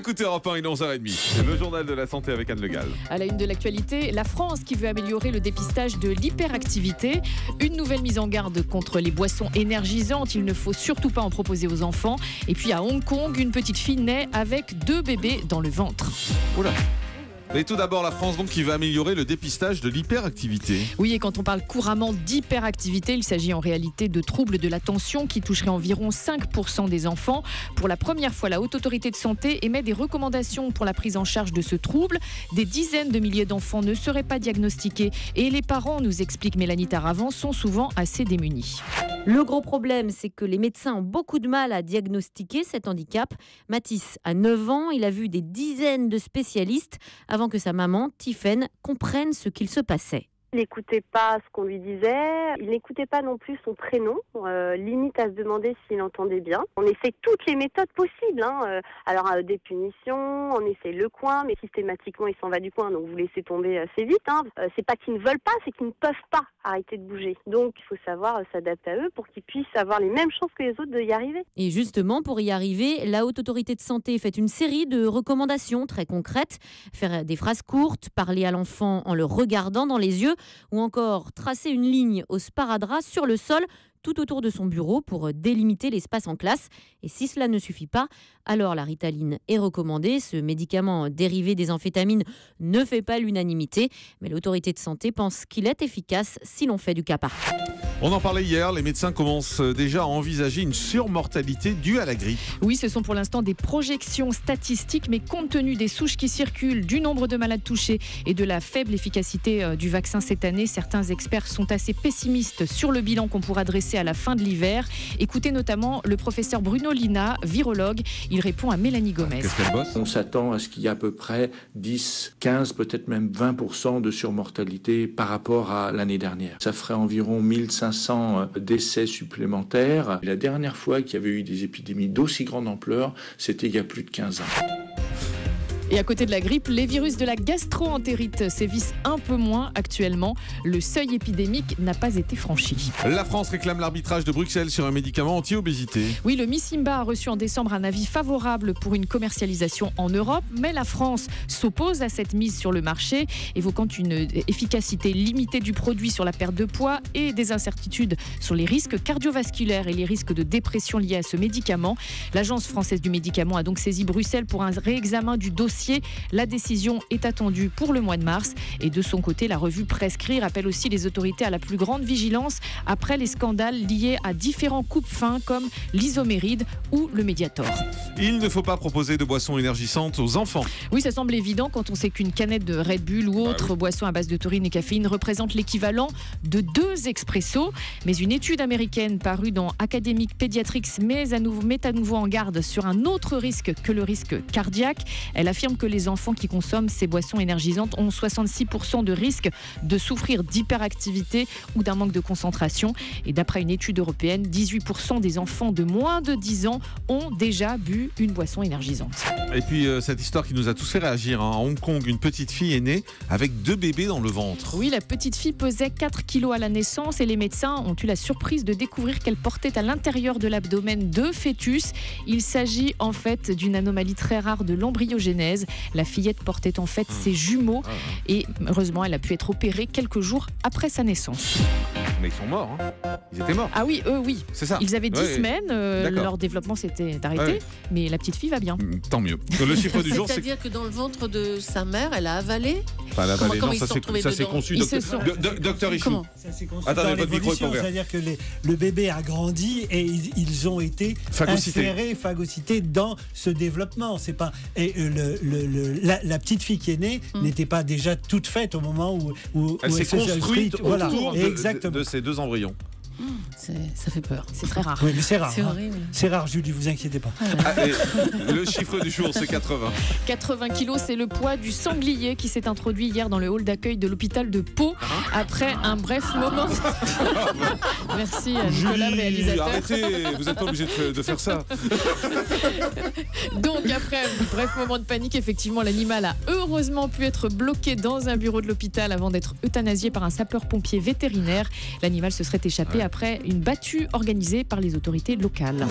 écoutez Europe 1, il est 11h30. C'est le journal de la santé avec Anne Le Gall. À la une de l'actualité, la France qui veut améliorer le dépistage de l'hyperactivité. Une nouvelle mise en garde contre les boissons énergisantes. Il ne faut surtout pas en proposer aux enfants. Et puis à Hong Kong, une petite fille naît avec 2 bébés dans le ventre. Oula. Et tout d'abord, la France donc qui va améliorer le dépistage de l'hyperactivité. Oui, et quand on parle couramment d'hyperactivité, il s'agit en réalité de troubles de l'attention qui toucheraient environ 5% des enfants. Pour la première fois, la Haute Autorité de Santé émet des recommandations pour la prise en charge de ce trouble. Des dizaines de milliers d'enfants ne seraient pas diagnostiqués et les parents, nous explique Mélanie Taravant, sont souvent assez démunis. Le gros problème, c'est que les médecins ont beaucoup de mal à diagnostiquer cet handicap. Mathis a 9 ans, il a vu des dizaines de spécialistes avant que sa maman, Tiffaine, comprenne ce qu'il se passait. Il n'écoutait pas ce qu'on lui disait, il n'écoutait pas non plus son prénom, limite à se demander s'il entendait bien. On essaie toutes les méthodes possibles, Alors des punitions, on essaie le coin, mais systématiquement il s'en va du coin, donc vous laissez tomber assez vite. C'est pas qu'ils ne veulent pas, c'est qu'ils ne peuvent pas arrêter de bouger. Donc il faut savoir s'adapter à eux pour qu'ils puissent avoir les mêmes chances que les autres d'y arriver. Et justement, pour y arriver, la Haute Autorité de Santé fait une série de recommandations très concrètes. Faire des phrases courtes, parler à l'enfant en le regardant dans les yeux, ou encore tracer une ligne au sparadrap sur le sol tout autour de son bureau pour délimiter l'espace en classe. Et si cela ne suffit pas, alors la Ritaline est recommandée. Ce médicament dérivé des amphétamines ne fait pas l'unanimité, mais l'autorité de santé pense qu'il est efficace si l'on fait du cas par cas. On en parlait hier, les médecins commencent déjà à envisager une surmortalité due à la grippe. Oui, ce sont pour l'instant des projections statistiques, mais compte tenu des souches qui circulent, du nombre de malades touchés et de la faible efficacité du vaccin cette année, certains experts sont assez pessimistes sur le bilan qu'on pourra dresser à la fin de l'hiver. Écoutez notamment le professeur Bruno Lina, virologue. Il répond à Mélanie Gomez. Qu'est-ce qu'elle bosse ? On s'attend à ce qu'il y ait à peu près 10, 15, peut-être même 20% de surmortalité par rapport à l'année dernière. Ça ferait environ 1500 décès supplémentaires. La dernière fois qu'il y avait eu des épidémies d'aussi grande ampleur, c'était il y a plus de 15 ans. Et à côté de la grippe, les virus de la gastro-entérite sévissent un peu moins actuellement. Le seuil épidémique n'a pas été franchi. La France réclame l'arbitrage de Bruxelles sur un médicament anti-obésité. Oui, le Missimba a reçu en décembre un avis favorable pour une commercialisation en Europe, mais la France s'oppose à cette mise sur le marché, évoquant une efficacité limitée du produit sur la perte de poids et des incertitudes sur les risques cardiovasculaires et les risques de dépression liés à ce médicament. L'Agence française du médicament a donc saisi Bruxelles pour un réexamen du dossier. La décision est attendue pour le mois de mars. Et de son côté, la revue Prescrire appelle aussi les autorités à la plus grande vigilance après les scandales liés à différents coupes-fins comme l'Isoméride ou le Mediator. Il ne faut pas proposer de boissons énergisantes aux enfants. Oui, ça semble évident quand on sait qu'une canette de Red Bull ou autre boisson à base de taurine et caféine représente l'équivalent de 2 expressos. Mais une étude américaine parue dans Academic Pediatrics met à nouveau en garde sur un autre risque que le risque cardiaque. Elle affirme que les enfants qui consomment ces boissons énergisantes ont 66% de risque de souffrir d'hyperactivité ou d'un manque de concentration. Et d'après une étude européenne, 18% des enfants de moins de 10 ans ont déjà bu une boisson énergisante. Et puis cette histoire qui nous a tous fait réagir. À Hong Kong, une petite fille est née avec 2 bébés dans le ventre. Oui, la petite fille pesait 4 kilos à la naissance et les médecins ont eu la surprise de découvrir qu'elle portait à l'intérieur de l'abdomen 2 fœtus. Il s'agit en fait d'une anomalie très rare de l'embryogénèse. La fillette portait en fait ses jumeaux et heureusement elle a pu être opérée quelques jours après sa naissance. Mais ils sont morts, Ils étaient morts. Ah oui, eux oui. C'est ça. Ils avaient 10 semaines, leur développement s'était arrêté, mais la petite fille va bien. Tant mieux. Le chiffre du jour, c'est... C'est-à-dire que dans le ventre de sa mère, elle a avalé. Enfin, elle a avalé, non, ça s'est conçu. Docteur Ichou. Ça s'est conçu Attendez, dans votre micro est pas l'évolution, ouvert. c'est-à-dire que le bébé a grandi et ils ont été phagocytés dans ce développement. C'est pas la petite fille qui est née n'était pas déjà toute faite au moment où elle s'est construite autour exactement. de ces 2 embryons. Ça fait peur. C'est très rare. Oui, mais c'est rare. C'est horrible. C'est rare, Julie, vous inquiétez pas. Le chiffre du jour, c'est 80. 80 kilos, c'est le poids du sanglier qui s'est introduit hier dans le hall d'accueil de l'hôpital de Pau après un bref moment. Merci à Nicolas, Julie, réalisateur. arrêtez, vous n'êtes pas obligé de faire ça. Donc après un bref moment de panique, effectivement, l'animal a heureusement pu être bloqué dans un bureau de l'hôpital avant d'être euthanasié par un sapeur-pompier vétérinaire. L'animal se serait échappé après une battue organisée par les autorités locales.